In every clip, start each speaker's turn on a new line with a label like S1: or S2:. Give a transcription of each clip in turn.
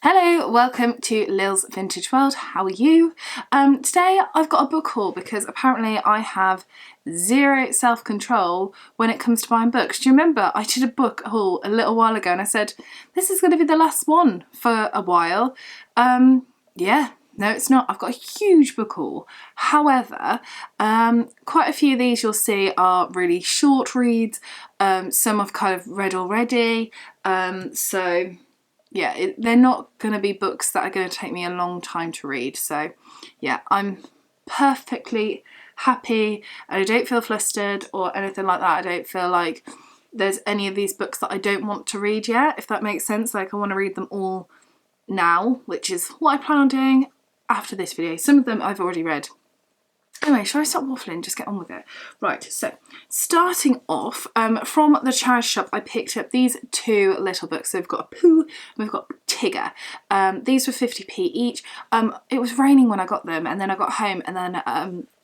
S1: Hello, welcome to Lil's Vintage World. How are you? Today I've got a book haul because apparently I have zero self-control when it comes to buying books. Do you remember I did a book haul a little while ago and I said this is going to be the last one for a while? Yeah. No, it's not. I've got a huge book haul. However, quite a few of these you'll see are really short reads. Some I've kind of read already. So yeah, they're not going to be books that are going to take me a long time to read. So yeah, I'm perfectly happy and I don't feel flustered or anything like that. I don't feel like there's any of these books that I don't want to read yet, if that makes sense. Like I want to read them all now, which is what I plan on doing after this video. Some of them I've already read. Anyway, shall I stop waffling? Just get on with it. Right, so starting off, from the charity shop, I picked up these two little books. So we've got a Pooh and we've got Tigger. These were 50p each. It was raining when I got them and then I got home and then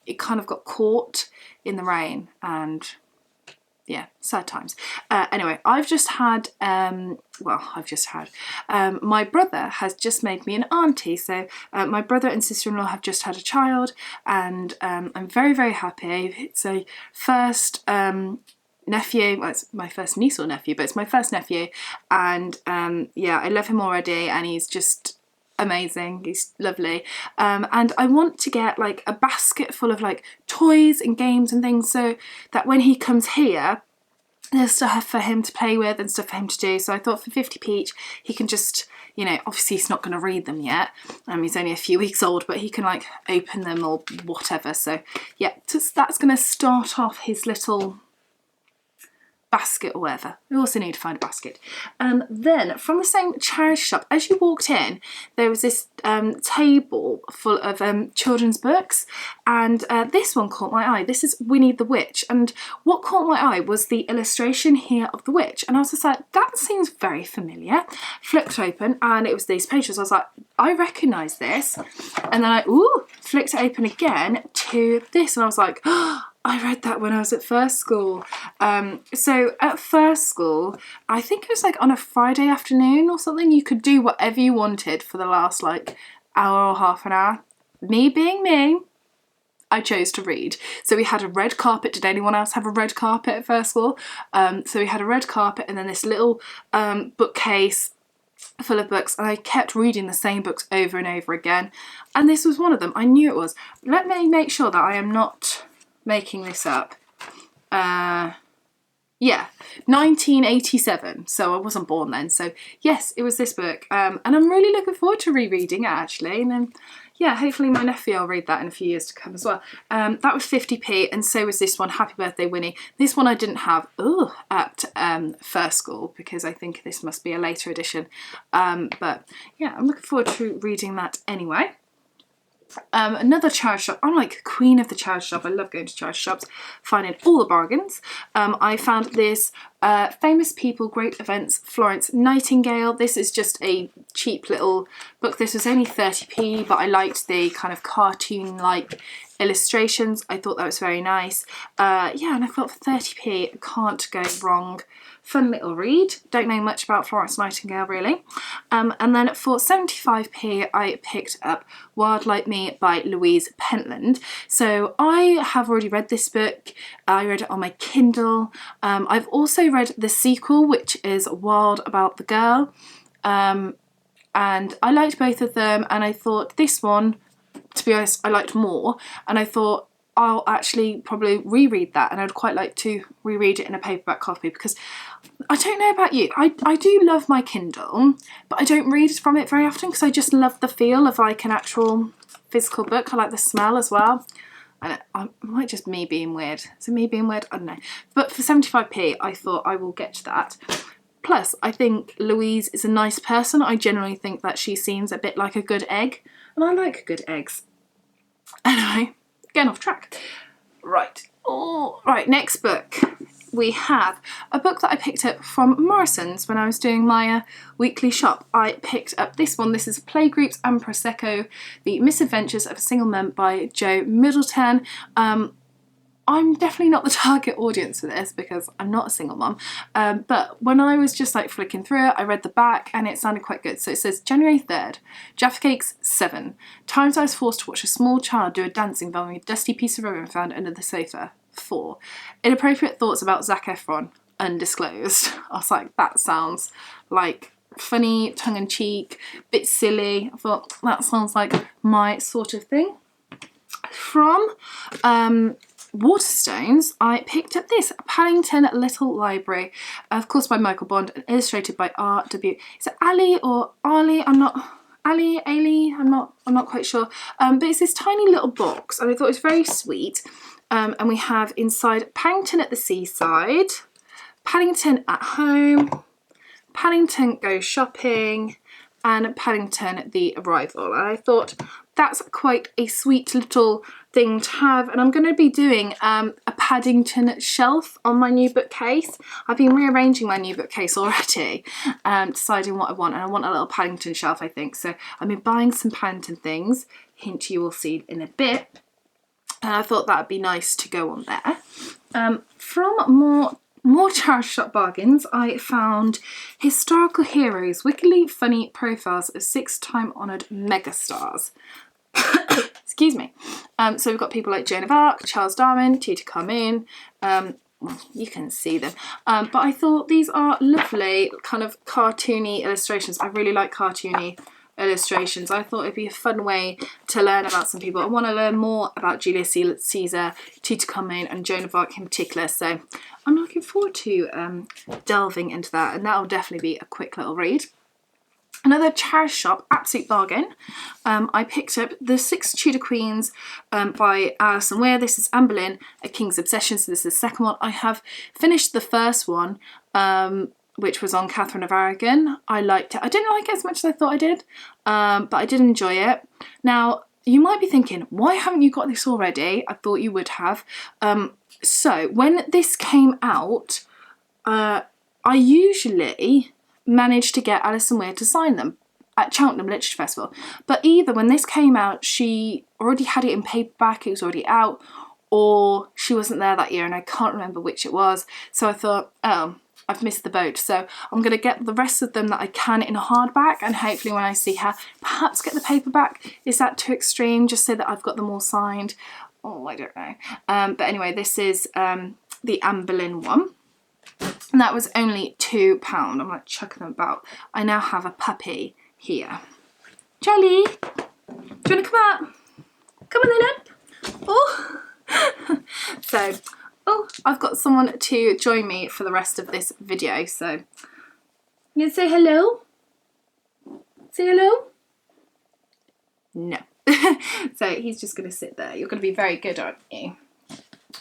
S1: it kind of got caught in the rain and yeah, sad times. Anyway, my brother has just made me an auntie. So my brother and sister-in-law have just had a child and I'm very, very happy. It's a first nephew. Well, it's my first niece or nephew, but it's my first nephew. And yeah, I love him already and he's just amazing. He's lovely. And I want to get like a basket full of like toys and games and things so that when he comes here there's stuff for him to play with and stuff for him to do. So I thought for 50p each he can just, you know, obviously he's not going to read them yet. He's only a few weeks old, but he can like open them or whatever. So yeah, that's going to start off his little basket or whatever. We also need to find a basket. Then from the same charity shop, as you walked in, there was this table full of children's books, and this one caught my eye. This is Winnie the Witch, and what caught my eye was the illustration here of the witch, and I was just like, that seems very familiar. Flipped open, and it was these pages. I was like, I recognise this, and then I flicked it open again to this, and I was like, oh, I read that when I was at first school. So at first school, I think it was like on a Friday afternoon or something, you could do whatever you wanted for the last like hour or half an hour. Me being me, I chose to read. So we had a red carpet. Did anyone else have a red carpet at first school? So we had a red carpet and then this little bookcase full of books, and I kept reading the same books over and over again. And this was one of them. I knew it was. Let me make sure that I am not making this up. Yeah, 1987, so I wasn't born then. So yes, it was this book, and I'm really looking forward to rereading it actually, and then yeah, hopefully my nephew will read that in a few years to come as well. That was 50p, and so was this one, Happy Birthday Winnie. This one I didn't have at first school because I think this must be a later edition, but yeah, I'm looking forward to reading that anyway. Another charity shop. I'm like queen of the charity shop. I love going to charity shops, finding all the bargains. I found this Famous People, Great Events, Florence Nightingale. This is just a cheap little book. This was only 30p, but I liked the kind of cartoon-like illustrations. I thought that was very nice. Yeah, and I thought for 30p, can't go wrong. Fun little read. Don't know much about Florence Nightingale really. And then for 75p I picked up Wild Like Me by Luiz Pentland. So I have already read this book. I read it on my Kindle. I've also read the sequel, which is Wild About the Girl. And I liked both of them, and I thought this one, to be honest, I liked more, and I thought I'll actually probably reread that, and I'd quite like to reread it in a paperback copy because I don't know about you, I do love my Kindle, but I don't read from it very often because I just love the feel of like an actual physical book. I like the smell as well. And it might just me being weird. Is it me being weird? I don't know. But for 75p, I thought I will get to that. Plus, I think Louise is a nice person. I generally think that she seems a bit like a good egg, and I like good eggs. Anyway, getting off track. Right. Oh, right, next book. We have a book that I picked up from Morrison's when I was doing my weekly shop. I picked up this one. This is Playgroups and Prosecco, The Misadventures of a Single Mum by Jo Middleton. I'm definitely not the target audience for this because I'm not a single mum. But when I was just like flicking through it, I read the back and it sounded quite good. So it says January 3rd, Jaffa Cakes 7. Times I was forced to watch a small child do a dance involving a dusty piece of ribbon found under the sofa. 4. Inappropriate thoughts about Zac Efron. Undisclosed. I was like, that sounds like funny, tongue-in-cheek, bit silly. I thought that sounds like my sort of thing. From Waterstones, I picked up this Paddington Little Library, of course by Michael Bond, and illustrated by R.W. Is it Ali or Ali? I'm not quite sure. But it's this tiny little box, and I thought it was very sweet. And we have inside Paddington at the seaside, Paddington at home, Paddington goes shopping, and Paddington the arrival. And I thought that's quite a sweet little thing to have. And I'm going to be doing a Paddington shelf on my new bookcase. I've been rearranging my new bookcase already, deciding what I want. And I want a little Paddington shelf, I think. So I've been buying some Paddington things. Hint, you will see in a bit. And I thought that'd be nice to go on there. From more charity shop bargains, I found Historical Heroes, wickedly funny profiles of 6-time honoured megastars. Excuse me. So we've got people like Joan of Arc, Charles Darwin, Tutankhamun. You can see them. But I thought these are lovely kind of cartoony illustrations. I really like cartoony illustrations. I thought it'd be a fun way to learn about some people. I want to learn more about Julius Caesar, Tutankhamun and Joan of Arc in particular, so I'm looking forward to delving into that, and that'll definitely be a quick little read. Another charity shop, absolute bargain. I picked up The Six Tudor Queens by Alison Weir. This is Anne Boleyn, A King's Obsession, so this is the second one. I have finished the first one, which was on Catherine of Aragon. I liked it. I didn't like it as much as I thought I did, but I did enjoy it. Now, you might be thinking, why haven't you got this already? I thought you would have. So, when this came out, I usually managed to get Alison Weir to sign them at Cheltenham Literature Festival. But either when this came out, she already had it in paperback, it was already out, or she wasn't there that year, and I can't remember which it was. So I thought, oh, I've missed the boat. So I'm going to get the rest of them that I can in a hardback, and hopefully when I see her, perhaps get the paperback. Is that too extreme? Just so that I've got them all signed? Oh, I don't know. But anyway, this is the Anne Boleyn one. And that was only £2. I'm like chucking them about. I now have a puppy here. Charlie, do you want to come out? Come on then up. Oh. So, I've got someone to join me for the rest of this video. So, you gonna say hello? Say hello? No. So he's just gonna sit there. You're gonna be very good, aren't you?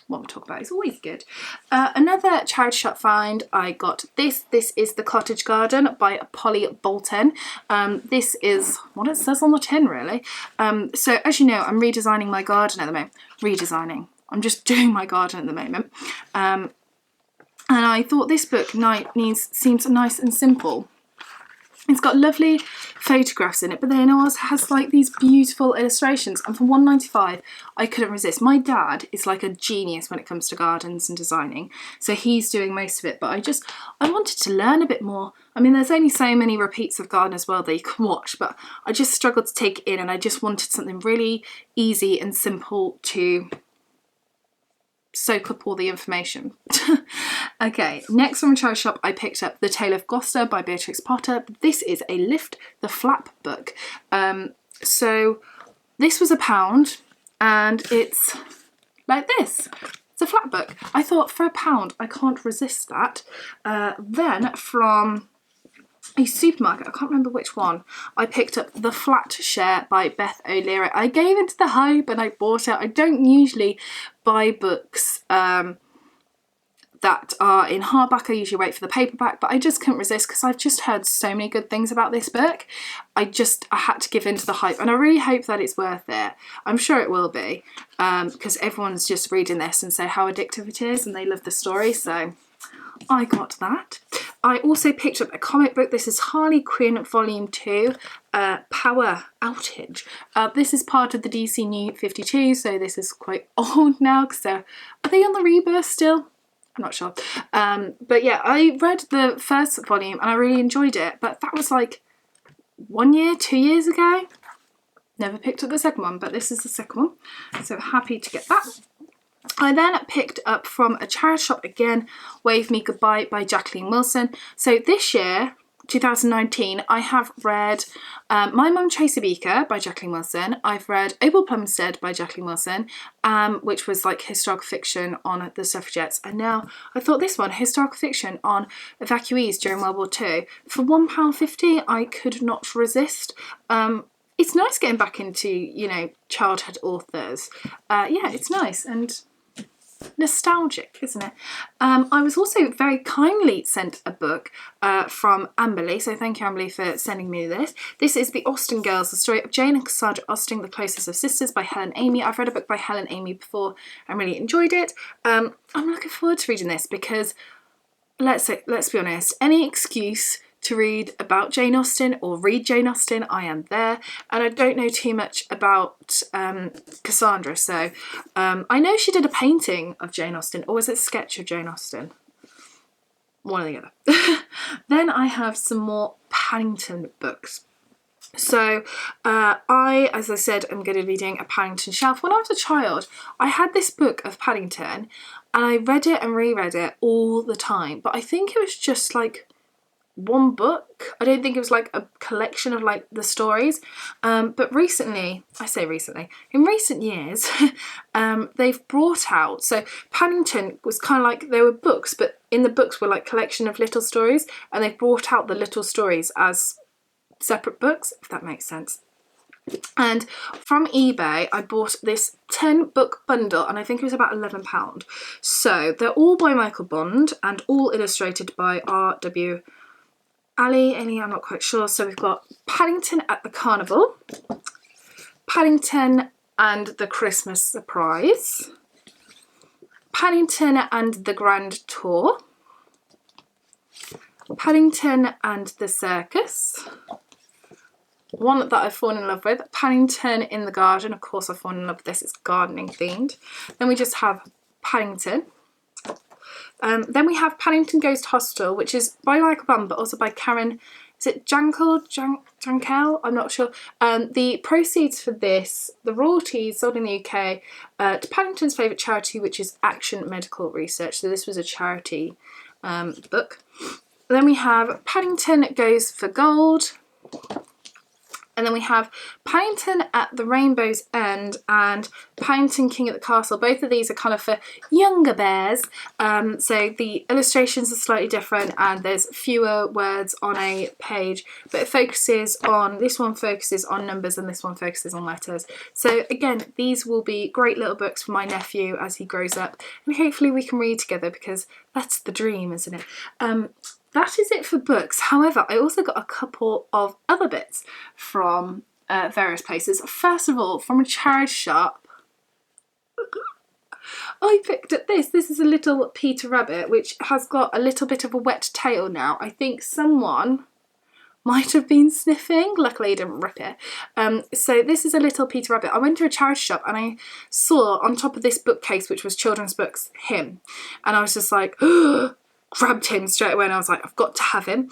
S1: What we talk about is always good. Another charity shop find, I got this. This is The Cottage Garden by Polly Bolton. This is what it says on the tin, really. So as you know, I'm redesigning my garden at the moment. I'm just doing my garden at the moment. And I thought this book seems nice and simple. It's got lovely photographs in it, but then it also has like these beautiful illustrations, and for £1.95 I couldn't resist. My dad is like a genius when it comes to gardens and designing, so he's doing most of it, but I wanted to learn a bit more. I mean, there's only so many repeats of Gardener's World that you can watch, but I just struggled to take it in, and I just wanted something really easy and simple to soak up all the information. Okay, next from a charity shop, I picked up The Tale of Gloucester by Beatrix Potter. This is a Lift the Flap book. So this was £1, and it's like this. It's a flat book. I thought for £1, I can't resist that. Then from a supermarket, I can't remember which one, I picked up The Flat Share by Beth O'Leary. I gave into the hype and I bought it. I don't usually buy books that are in hardback. I usually wait for the paperback, but I just couldn't resist because I've just heard so many good things about this book. I had to give in to the hype, and I really hope that it's worth it. I'm sure it will be, because everyone's just reading this and say how addictive it is, and they love the story, so I got that. I also picked up a comic book. This is Harley Quinn Volume 2, Power Outage. This is part of the DC New 52, so this is quite old now, because are they on the rebirth still? I'm not sure. But yeah, I read the first volume and I really enjoyed it, but that was like 1 year, 2 years ago. Never picked up the second one, but this is the second one, so happy to get that. I then picked up from a charity shop again, Wave Me Goodbye by Jacqueline Wilson. So this year, 2019, I have read My Mum Tracy Beaker by Jacqueline Wilson. I've read Abel Plumstead by Jacqueline Wilson, which was like historical fiction on the suffragettes. And now I thought this one, historical fiction on evacuees during World War II. For £1.50, I could not resist. It's nice getting back into, you know, childhood authors. Yeah, it's nice and nostalgic, isn't it? I was also very kindly sent a book from Amberley, so thank you, Amberley, for sending me this. This is The Austen Girls, the story of Jane and Cassandra Austen, the closest of sisters, by Helen Amy. I've read a book by Helen Amy before and really enjoyed it. I'm looking forward to reading this because, let's be honest, any excuse to read about Jane Austen or read Jane Austen, I am there. And I don't know too much about Cassandra, so I know she did a painting of Jane Austen, or was it a sketch of Jane Austen? One or the other. Then I have some more Paddington books. So I, as I said, am going to be doing a Paddington shelf. When I was a child, I had this book of Paddington and I read it and reread it all the time, but I think it was just like one book. I don't think it was like a collection of like the stories, but recently, I say recently, in recent years, they've brought out, so Paddington was kind of like, there were books, but in the books were like collection of little stories, and they've brought out the little stories as separate books, if that makes sense. And from eBay, I bought this 10 book bundle, and I think it was about £11. So they're all by Michael Bond and all illustrated by R.W. Ali, I'm not quite sure. So we've got Paddington at the Carnival, Paddington and the Christmas Surprise, Paddington and the Grand Tour, Paddington and the Circus, one that I've fallen in love with, Paddington in the Garden. Of course I've fallen in love with this, it's gardening themed. Then we just have Paddington. Then we have Paddington Goes to Hostel, which is by Michael Bond, but also by Karen, is it Jankel? I'm not sure. The proceeds for this, the royalties sold in the UK to Paddington's favourite charity, which is Action Medical Research. So this was a charity book. Then we have Paddington Goes for Gold. And then we have Paddington at the Rainbow's End and Paddington King at the Castle. Both of these are kind of for younger bears. So the illustrations are slightly different and there's fewer words on a page. But it focuses on, this one focuses on numbers and this one focuses on letters. So again, these will be great little books for my nephew as he grows up. And hopefully we can read together because that's the dream, isn't it? That is it for books. However, I also got a couple of other bits from various places. First of all, from a charity shop, I picked up this. This is a little Peter Rabbit, which has got a little bit of a wet tail now. I think someone might have been sniffing. Luckily, I didn't rip it. So this is a little Peter Rabbit. I went to a charity shop and I saw on top of this bookcase, which was children's books, him. And I was just like, grabbed him straight away and I was like, I've got to have him.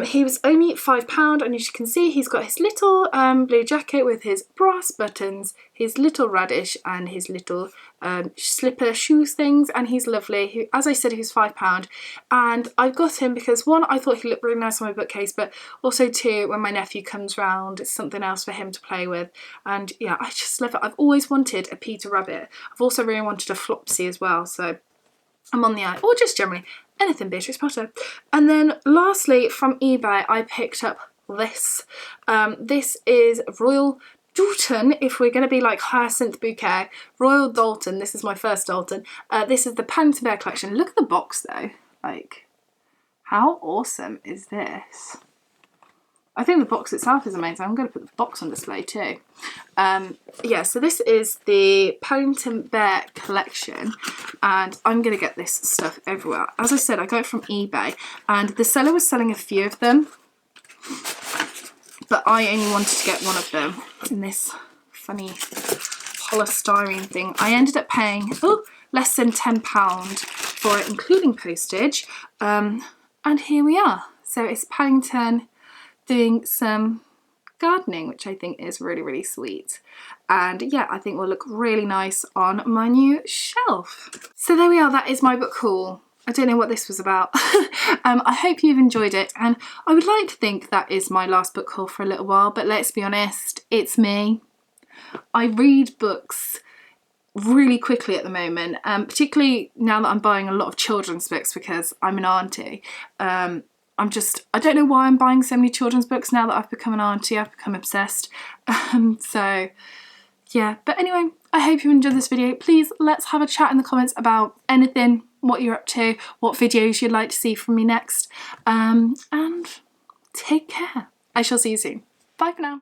S1: He was only £5 and as you can see he's got his little blue jacket with his brass buttons, his little radish and his little slipper shoes things, and he's lovely. As I said, he was £5 and I got him because one, I thought he looked really nice on my bookcase, but also two, when my nephew comes round it's something else for him to play with. And yeah, I just love it. I've always wanted a Peter Rabbit. I've also really wanted a Flopsy as well, so I'm on the eye, or just generally anything Beatrix Potter. And then lastly from eBay I picked up this. This is Royal Dalton, if we're going to be like Hyacinth Bouquet. Royal Dalton, this is my first Dalton. This is the Paddington Bear collection. Look at the box though, like how awesome is this? I think the box itself is amazing. I'm going to put the box on display too. Yeah, so this is the Paddington Bear collection, and I'm going to get this stuff everywhere. As I said, I got it from eBay, and the seller was selling a few of them, but I only wanted to get one of them in this funny polystyrene thing. I ended up paying less than £10 for it, including postage, and here we are. So it's Paddington doing some gardening, which I think is really, really sweet, and yeah, I think will look really nice on my new shelf. So there we are, that is my book haul. I don't know what this was about. I hope you've enjoyed it, and I would like to think that is my last book haul for a little while, but let's be honest, it's me. I read books really quickly at the moment, particularly now that I'm buying a lot of children's books because I'm an auntie. I don't know why I'm buying so many children's books now that I've become an auntie. I've become obsessed. So yeah, but anyway, I hope you enjoyed this video. Please let's have a chat in the comments about anything, what you're up to, what videos you'd like to see from me next, and take care. I shall see you soon. Bye for now.